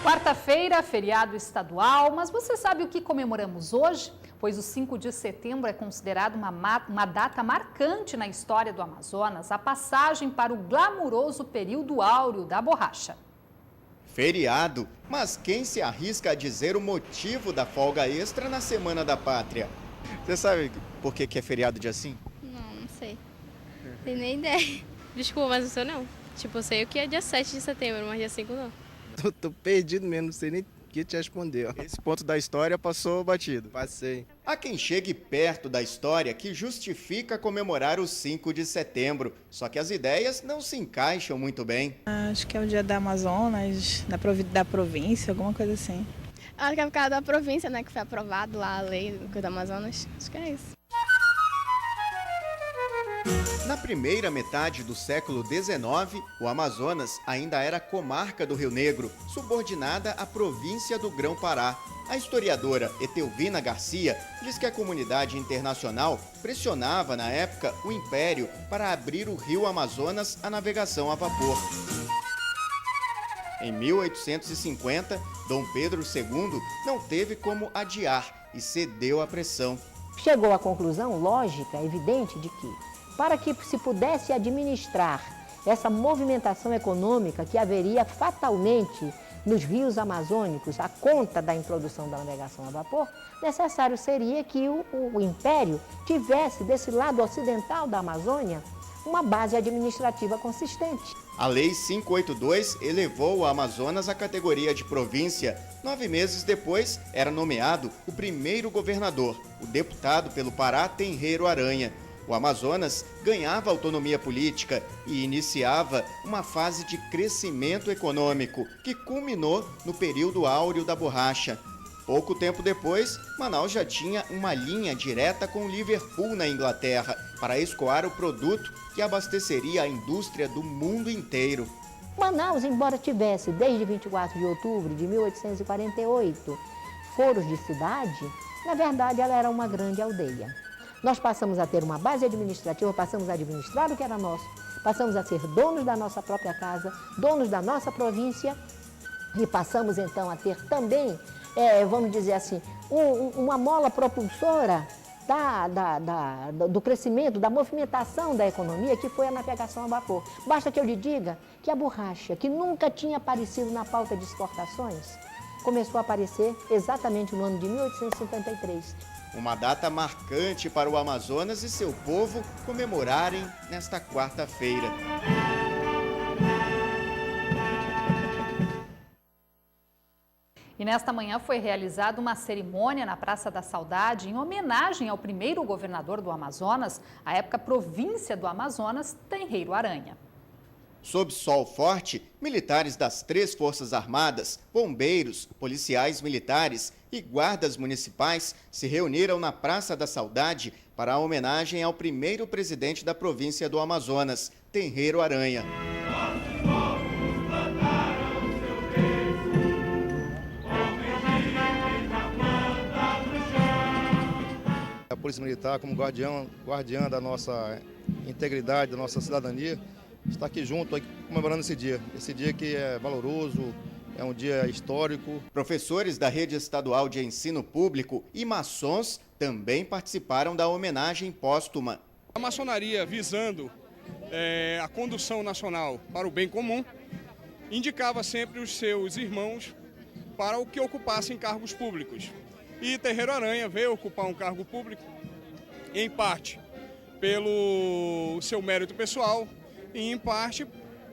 Quarta-feira, feriado estadual, mas você sabe o que comemoramos hoje? Pois o 5 de setembro é considerado uma data marcante na história do Amazonas, a passagem para o glamuroso período áureo da borracha. Feriado, mas quem se arrisca a dizer o motivo da folga extra na Semana da Pátria? Você sabe por que é feriado dia 5? Não sei. Não tenho nem ideia. Desculpa, mas o seu não. Tipo, eu sei o que é dia 7 de setembro, mas dia 5 não. Tô perdido mesmo, não sei nem o que te responder. Esse ponto da história passou batido. Passei. Há quem chegue perto da história que justifica comemorar o 5 de setembro, só que as ideias não se encaixam muito bem. Acho que é o dia da Amazonas, da província, alguma coisa assim. Acho que é por causa da província, né, que foi aprovado lá a lei do Amazonas. Acho que é isso. Na primeira metade do século XIX, o Amazonas ainda era comarca do Rio Negro, subordinada à província do Grão-Pará. A historiadora Etelvina Garcia diz que a comunidade internacional pressionava, na época, o Império para abrir o rio Amazonas à navegação a vapor. Em 1850, Dom Pedro II não teve como adiar e cedeu à pressão. Chegou à conclusão lógica, evidente, de que, para que se pudesse administrar essa movimentação econômica que haveria fatalmente nos rios amazônicos, a conta da introdução da navegação a vapor, necessário seria que o Império tivesse, desse lado ocidental da Amazônia, uma base administrativa consistente. A Lei 582 elevou o Amazonas à categoria de província. 9 meses depois, era nomeado o primeiro governador, o deputado pelo Pará, Tenreiro Aranha. O Amazonas ganhava autonomia política e iniciava uma fase de crescimento econômico que culminou no período áureo da borracha. Pouco tempo depois, Manaus já tinha uma linha direta com Liverpool na Inglaterra para escoar o produto que abasteceria a indústria do mundo inteiro. Manaus, embora tivesse, desde 24 de outubro de 1848, foros de cidade, na verdade ela era uma grande aldeia. Nós passamos a ter uma base administrativa, passamos a administrar o que era nosso, passamos a ser donos da nossa própria casa, donos da nossa província e passamos então a ter também, vamos dizer assim, uma mola propulsora do crescimento, da movimentação da economia, que foi a navegação a vapor. Basta que eu lhe diga que a borracha, que nunca tinha aparecido na pauta de exportações, começou a aparecer exatamente no ano de 1853. Uma data marcante para o Amazonas e seu povo comemorarem nesta quarta-feira. E nesta manhã foi realizada uma cerimônia na Praça da Saudade em homenagem ao primeiro governador do Amazonas, à época província do Amazonas, Tenreiro Aranha. Sob sol forte, militares das 3 Forças Armadas, bombeiros, policiais militares e guardas municipais se reuniram na Praça da Saudade para a homenagem ao primeiro presidente da província do Amazonas, Tenreiro Aranha. A Polícia Militar, como guardiã da nossa integridade, da nossa cidadania, está aqui junto, aqui, comemorando esse dia que é valoroso, é um dia histórico. Professores da Rede Estadual de Ensino Público e maçons também participaram da homenagem póstuma. A maçonaria, visando a condução nacional para o bem comum, indicava sempre os seus irmãos para o que ocupassem cargos públicos. E Tenreiro Aranha veio ocupar um cargo público, em parte pelo seu mérito pessoal, e em parte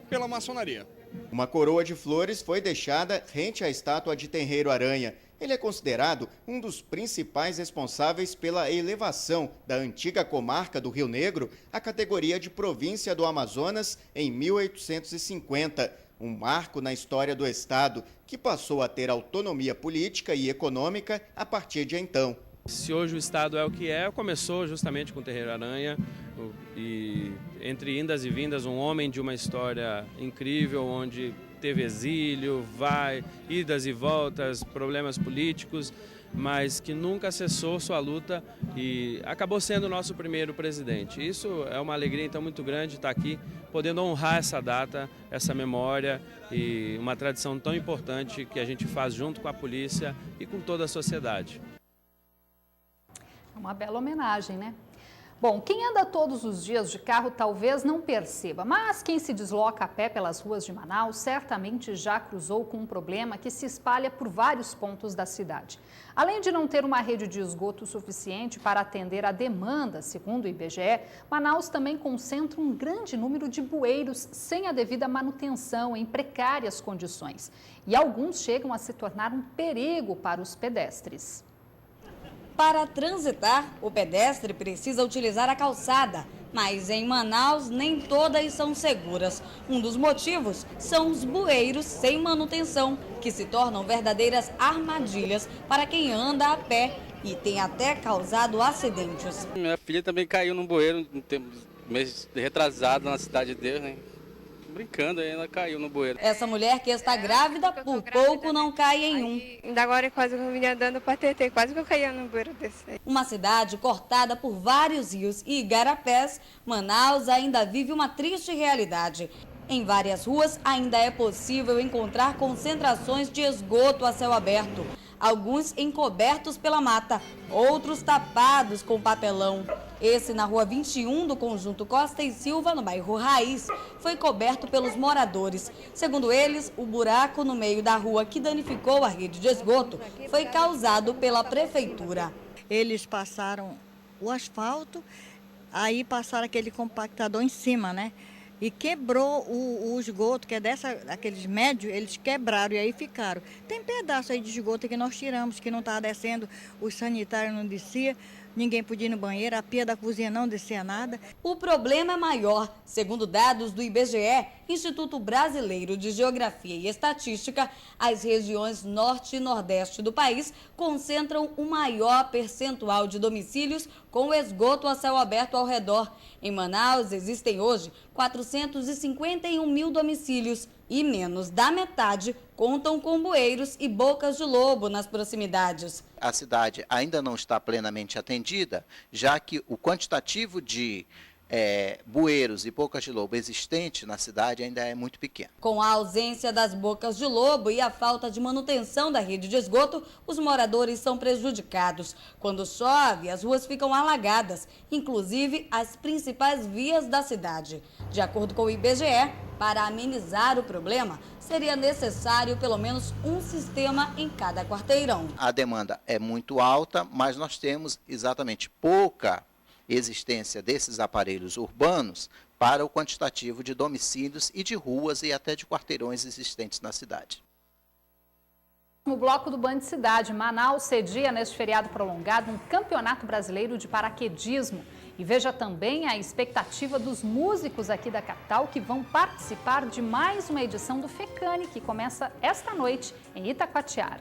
pela maçonaria. Uma coroa de flores foi deixada rente à estátua de Tenreiro Aranha. Ele é considerado um dos principais responsáveis pela elevação da antiga comarca do Rio Negro à categoria de província do Amazonas em 1850, um marco na história do estado que passou a ter autonomia política e econômica a partir de então. Se hoje o estado é o que é, começou justamente com Tenreiro Aranha e entre indas e vindas um homem de uma história incrível, onde teve exílio, idas e voltas, problemas políticos, mas que nunca cessou sua luta e acabou sendo o nosso primeiro presidente. Isso é uma alegria então muito grande estar aqui, podendo honrar essa data, essa memória e uma tradição tão importante que a gente faz junto com a polícia e com toda a sociedade. É uma bela homenagem, né? Bom, quem anda todos os dias de carro talvez não perceba, mas quem se desloca a pé pelas ruas de Manaus certamente já cruzou com um problema que se espalha por vários pontos da cidade. Além de não ter uma rede de esgoto suficiente para atender a demanda, segundo o IBGE, Manaus também concentra um grande número de bueiros sem a devida manutenção, em precárias condições. E alguns chegam a se tornar um perigo para os pedestres. Para transitar, o pedestre precisa utilizar a calçada, mas em Manaus nem todas são seguras. Um dos motivos são os bueiros sem manutenção, que se tornam verdadeiras armadilhas para quem anda a pé e tem até causado acidentes. Minha filha também caiu num bueiro mês retrasado na Cidade de Deus, né? Brincando, aí ela caiu no bueiro. Essa mulher que está grávida, por pouco não cai em um. Ainda agora quase que eu vinha andando para TT, quase que eu caía no bueiro desse aí. Uma cidade cortada por vários rios e igarapés, Manaus ainda vive uma triste realidade. Em várias ruas ainda é possível encontrar concentrações de esgoto a céu aberto. Alguns encobertos pela mata, outros tapados com papelão. Esse na rua 21 do conjunto Costa e Silva, no bairro Raiz, foi coberto pelos moradores. Segundo eles, o buraco no meio da rua que danificou a rede de esgoto foi causado pela prefeitura. Eles passaram o asfalto, aí passaram aquele compactador em cima, né? E quebrou o esgoto, que é aqueles médios, eles quebraram e aí ficaram. Tem pedaço aí de esgoto que nós tiramos, que não estava descendo, os sanitários não desciam, ninguém podia ir no banheiro, a pia da cozinha não descia nada. O problema é maior. Segundo dados do IBGE, Instituto Brasileiro de Geografia e Estatística, as regiões norte e nordeste do país concentram o maior percentual de domicílios com esgoto a céu aberto ao redor. Em Manaus, existem hoje 451 mil domicílios e menos da metade contam com bueiros e bocas de lobo nas proximidades. A cidade ainda não está plenamente atendida, já que o quantitativo de bueiros e bocas de lobo existente na cidade ainda é muito pequeno. Com a ausência das bocas de lobo e a falta de manutenção da rede de esgoto, os moradores são prejudicados. Quando chove, as ruas ficam alagadas, inclusive as principais vias da cidade. De acordo com o IBGE, para amenizar o problema, seria necessário pelo menos um sistema em cada quarteirão. A demanda é muito alta, mas nós temos exatamente pouca existência desses aparelhos urbanos para o quantitativo de domicílios e de ruas e até de quarteirões existentes na cidade. No bloco do Band Cidade, Manaus cedia neste feriado prolongado um campeonato brasileiro de paraquedismo. E veja também a expectativa dos músicos aqui da capital que vão participar de mais uma edição do FECANI, que começa esta noite em Itacoatiara.